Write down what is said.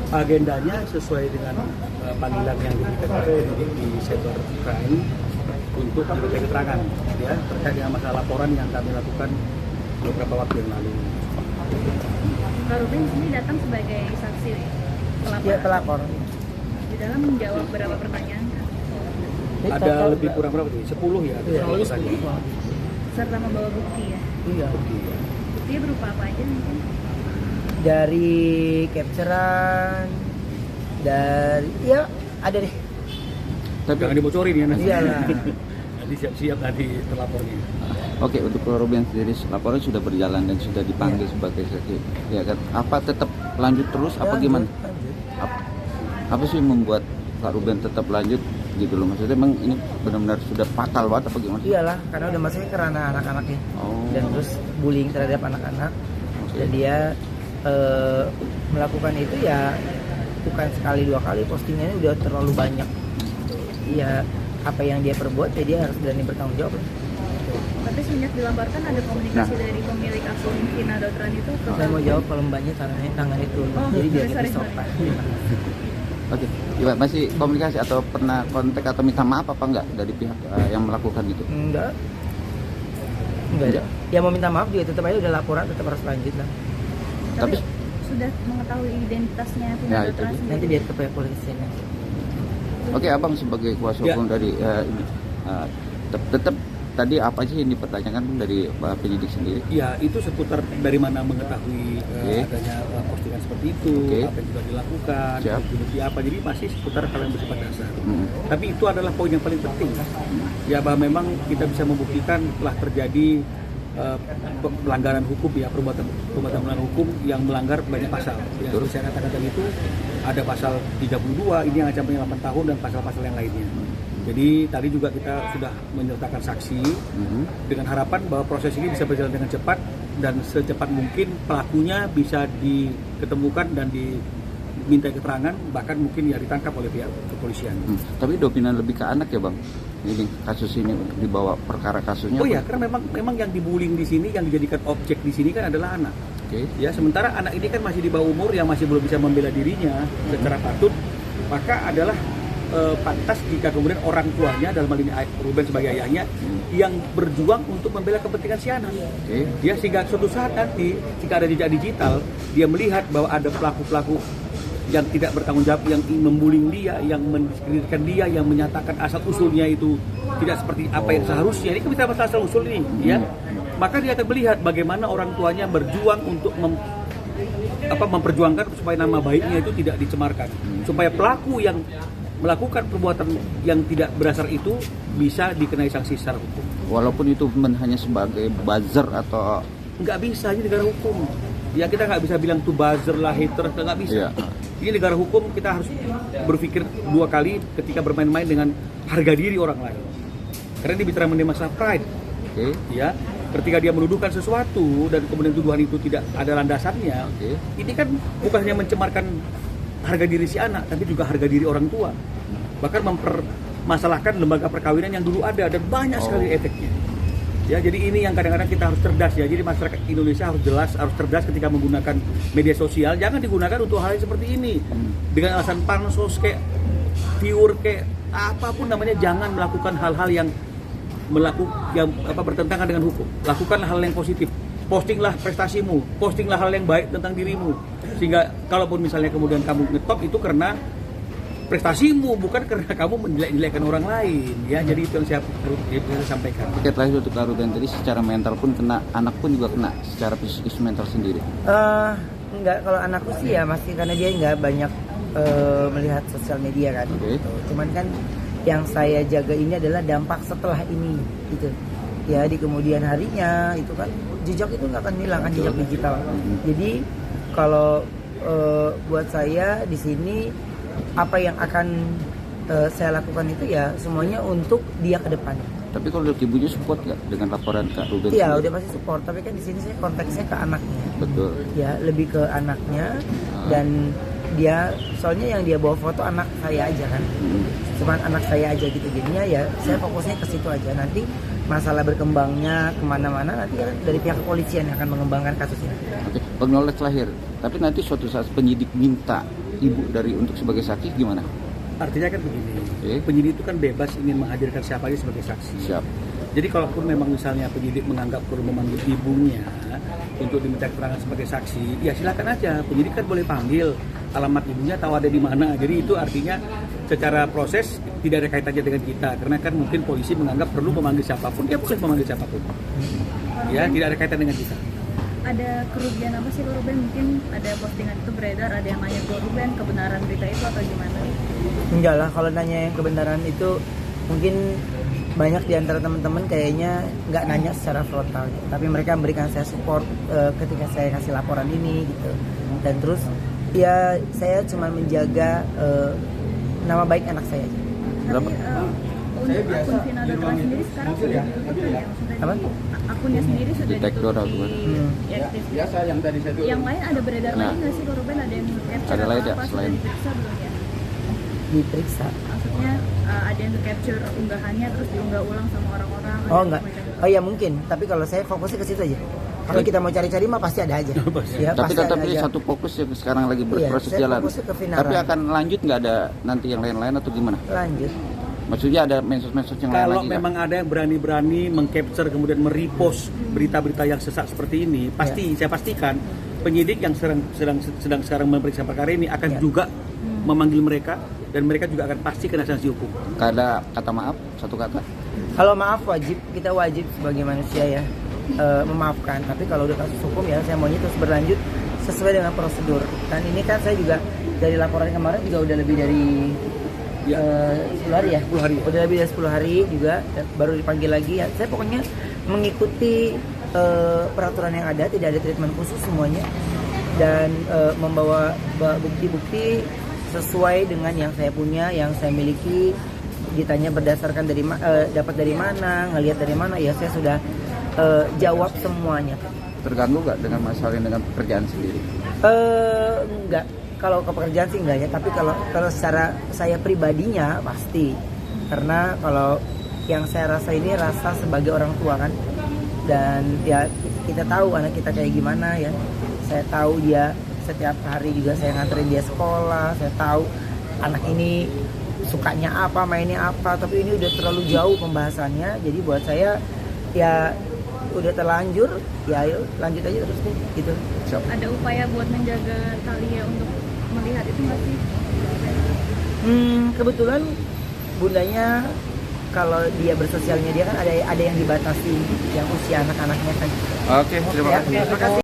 Agendanya sesuai dengan panggilan yang diberikan oleh di Cybercrime untuk diminta keterangan ya terkait dengan masalah laporan yang kami lakukan beberapa waktu yang lalu. Pak Ruben ini datang sebagai saksi pelapor. Ya, pelapor. Di dalam menjawab beberapa pertanyaan kan? Ada lebih kurang berapa sih? 10 ya? Iya, 10 tadi. Serta membawa bukti ya. Iya. Buktinya berupa apa aja mungkin? Dari capturean, dari ya ada deh. Tapi jangan dibocorin ya nanti. Iyalah. Nanti siap-siap nanti terlapornya. Oke, untuk Pak Ruben sendiri laporan sudah berjalan dan sudah dipanggil sebagai saksi. Ya kan? Apa tetap lanjut terus apa gimana? Lanjut. Apa sih yang membuat Pak Ruben tetap lanjut gitu loh? Maksudnya emang ini benar-benar sudah fatal banget apa gimana? Iyalah, karena udah masuknya ke ranah anak-anaknya. Oh. Dan terus bullying terhadap anak-anak. Oke. Dan dia melakukan itu ya bukan sekali dua kali, postingannya udah terlalu banyak. Ya apa yang dia perbuat ya dia harus berani bertanggung jawab. Tapi semenjak dilaporkan ada komunikasi dari pemilik akun Vina Dotran itu ke Saya mau jawab kalau mbaknya tangan itu. Oh, Jadi biar sorry, kita sopan. Oke, Iwan masih komunikasi atau pernah kontak atau minta maaf apa enggak dari pihak yang melakukan itu? Enggak. Enggak. Ya mau minta maaf juga tetap aja udah laporan tetap harus lanjut lah. Tapi Tapi- sudah mengetahui identitasnya Vina Ya, itu Dotran dia. sendiri. Nanti biar ke pihak polisian aja. Oke, Abang sebagai kuasa Ya. hukum dari ini tetap tadi apa sih yang dipertanyakan dari penyidik sendiri? Ya itu seputar dari mana mengetahui Oke. adanya postingan seperti itu, Oke. apa yang sudah dilakukan, Siap. bukti apa, jadi masih seputar hal yang bersifat dasar. Tapi itu adalah poin yang paling penting. Ya bahwa memang kita bisa membuktikan telah terjadi pelanggaran hukum ya perbuatan melanggar hukum yang melanggar banyak pasal. Ya, seperti saya katakan tadi itu ada pasal 32 ini yang ancamannya 8 tahun dan pasal-pasal yang lainnya. Jadi tadi juga kita sudah menyertakan saksi dengan harapan bahwa proses ini bisa berjalan dengan cepat dan secepat mungkin pelakunya bisa diketemukan dan diminta keterangan bahkan mungkin ya ditangkap oleh pihak kepolisian. Tapi dominan lebih ke anak ya Bang? Ini kasus ini untuk dibawa perkara kasusnya. Oh ya, karena memang yang dibullying di sini, yang dijadikan objek di sini kan adalah anak. Oke. Ya, sementara anak ini kan masih di bawah umur yang masih belum bisa membela dirinya secara patut, maka adalah pantas jika kemudian orang tuanya dalam hal ini Ruben sebagai ayahnya yang berjuang untuk membela kepentingan si anak. Oke. Ya, sehingga suatu saat nanti jika ada jejak digital, dia melihat bahwa ada pelaku-pelaku yang tidak bertanggung jawab, yang membullying dia, yang mendiskreditkan dia, yang menyatakan asal usulnya itu tidak seperti apa yang seharusnya. Ini kan kita masalah asal usul ini, ya. Maka dia akan melihat bagaimana orang tuanya berjuang untuk memperjuangkan supaya nama baiknya itu tidak dicemarkan, supaya pelaku yang melakukan perbuatan yang tidak berdasar itu bisa dikenai sanksi secara hukum. Walaupun itu hanya sebagai buzzer atau Nggak bisa, ini negara hukum. Ya kita nggak bisa bilang tuh buzzer lah, hater, nggak bisa. Iya. Ini negara hukum, kita harus berpikir dua kali ketika bermain-main dengan harga diri orang lain. Karena ini bicara mengenai masalah pride. oke. Ya, ketika dia menuduhkan sesuatu dan kemudian tuduhan itu tidak ada landasannya, Oke. ini kan bukan hanya mencemarkan harga diri si anak, tapi juga harga diri orang tua. Bahkan mempermasalahkan lembaga perkawinan yang dulu ada dan banyak sekali efeknya. Ya, jadi ini yang kadang-kadang kita harus cerdas ya. Jadi masyarakat Indonesia harus jelas, harus cerdas ketika menggunakan media sosial. Jangan digunakan untuk hal yang seperti ini. Dengan alasan pansos kayak viewer kayak apapun namanya, jangan melakukan hal-hal yang bertentangan dengan hukum. Lakukanlah hal yang positif. Postinglah prestasimu, postinglah hal yang baik tentang dirimu. Sehingga kalaupun misalnya kemudian kamu ngetop itu karena prestasimu, bukan karena kamu menjelek-jelekkan orang lain. Ya, jadi itu yang saya sampaikan. Oke, terakhir untuk Ruben tadi secara mental pun kena, anak pun juga kena secara psikis mental sendiri. Enggak, kalau anakku sih ya masih karena dia nggak banyak melihat sosial media kan. Oke. Gitu. Cuman kan yang saya jaga ini adalah dampak setelah ini gitu. Ya di kemudian harinya itu kan jejak itu nggak akan hilang kan, jejak digital. Jadi kalau buat saya di sini apa yang akan saya lakukan itu ya semuanya untuk dia ke depan. Tapi kalau dari ibunya support nggak dengan laporan Kak Ruben? Iya, sendiri? udah pasti support. Tapi kan di sini saya konteksnya ke anaknya. Betul. Ya lebih ke anaknya dan dia soalnya yang dia bawa foto anak saya aja kan, cuman anak saya aja gitu, jadinya ya saya fokusnya ke situ aja. Nanti masalah berkembangnya kemana-mana nanti ya dari pihak kepolisian yang akan mengembangkan kasus ini. Oke, Bang Knowledge lahir. Tapi nanti suatu saat penyidik minta ibu dari untuk sebagai saksi gimana? Artinya kan begini, Oke. penyidik itu kan bebas ingin menghadirkan siapa aja sebagai saksi. Siap. Jadi kalaupun memang misalnya penyidik menganggap perlu memanggil ibunya untuk diminta keterangan sebagai saksi, ya silakan aja. Penyidik kan boleh panggil, alamat ibunya tahu ada di mana. Jadi itu artinya secara proses tidak ada kaitannya dengan kita, karena kan mungkin polisi menganggap perlu memanggil siapapun, dia boleh memanggil siapapun. Ya, tidak ada kaitan dengan kita. Ada kerugian apa sih Ruben? Mungkin ada postingan itu beredar, ada yang nanya ke Ruben kebenaran berita itu atau gimana? Enggak lah, kalau nanya yang kebenaran itu mungkin banyak di antara teman-teman kayaknya nggak nanya secara frontal, tapi mereka memberikan saya support ketika saya kasih laporan ini gitu. Dan terus ya saya cuma menjaga nama baik anak saya aja. Berapa? Untuk akun Vina.Trans sendiri sekarang sudah ditutup ya? Maksudnya Apa? akunnya sendiri sudah Di-take ditutup down di aku. biasa yang tadi saya yang lain ada beredar Nah. lagi nggak sih Ruben? Ada yang capture Ada atau lain ya, apa? Sudah selain- diperiksa belum ya? Diperiksa. Maksudnya ada yang capture unggahannya terus diunggah ulang sama orang-orang? Oh ada enggak. yang- Oh iya mungkin, tapi kalau saya fokusnya ke situ aja. Kalau kita mau cari-cari mah pasti ada aja. Ya, Tapi pasti tetap ada ini aja. satu fokus yang sekarang lagi Iya, berproses saya jalan. fokusnya ke Vinaran. Tapi akan lanjut nggak ada nanti yang lain-lain atau gimana? Lanjut. Maksudnya ada mensos-mensos yang lain Kalau lagi nggak? memang ada yang berani-berani mengcapture kemudian merepost berita-berita yang sesat seperti ini, pasti saya pastikan penyidik yang sedang sekarang memeriksa perkara ini akan Ya. juga memanggil mereka dan mereka juga akan pasti kena sanksi hukum. Ada kata maaf, satu kata. Kalau maaf wajib, kita wajib sebagai manusia ya memaafkan. Tapi kalau udah kasus hukum ya saya maunya terus berlanjut sesuai dengan prosedur. Dan ini kan saya juga dari laporan kemarin juga udah lebih dari 10 hari ya. 10 hari. Udah lebih dari 10 hari juga dan baru dipanggil lagi. Ya, saya pokoknya mengikuti peraturan yang ada, tidak ada treatment khusus semuanya dan membawa bukti-bukti sesuai dengan yang saya punya, yang saya miliki. Ditanya berdasarkan dari dapat dari mana, ngelihat dari mana, ya saya sudah jawab semuanya. Terganggu nggak dengan masalah yang dengan pekerjaan sendiri? Enggak, kalau ke pekerjaan sih enggak ya, tapi kalau secara saya pribadinya pasti. Karena kalau yang saya rasa ini rasa sebagai orang tua kan, dan ya kita tahu anak kita kayak gimana ya. Saya tahu dia setiap hari juga saya nganterin dia sekolah, saya tahu anak ini sukanya apa, mainnya apa, tapi ini udah terlalu jauh pembahasannya. Jadi buat saya ya udah terlanjur, ya ayo lanjut aja terus deh gitu. Ada upaya buat menjaga Thalia untuk melihat itu nggak sih? Kebetulan bundanya kalau dia bersosial media kan ada yang dibatasi yang usia anak-anaknya kan. Oke, terima Ya, kasih. terima kasih.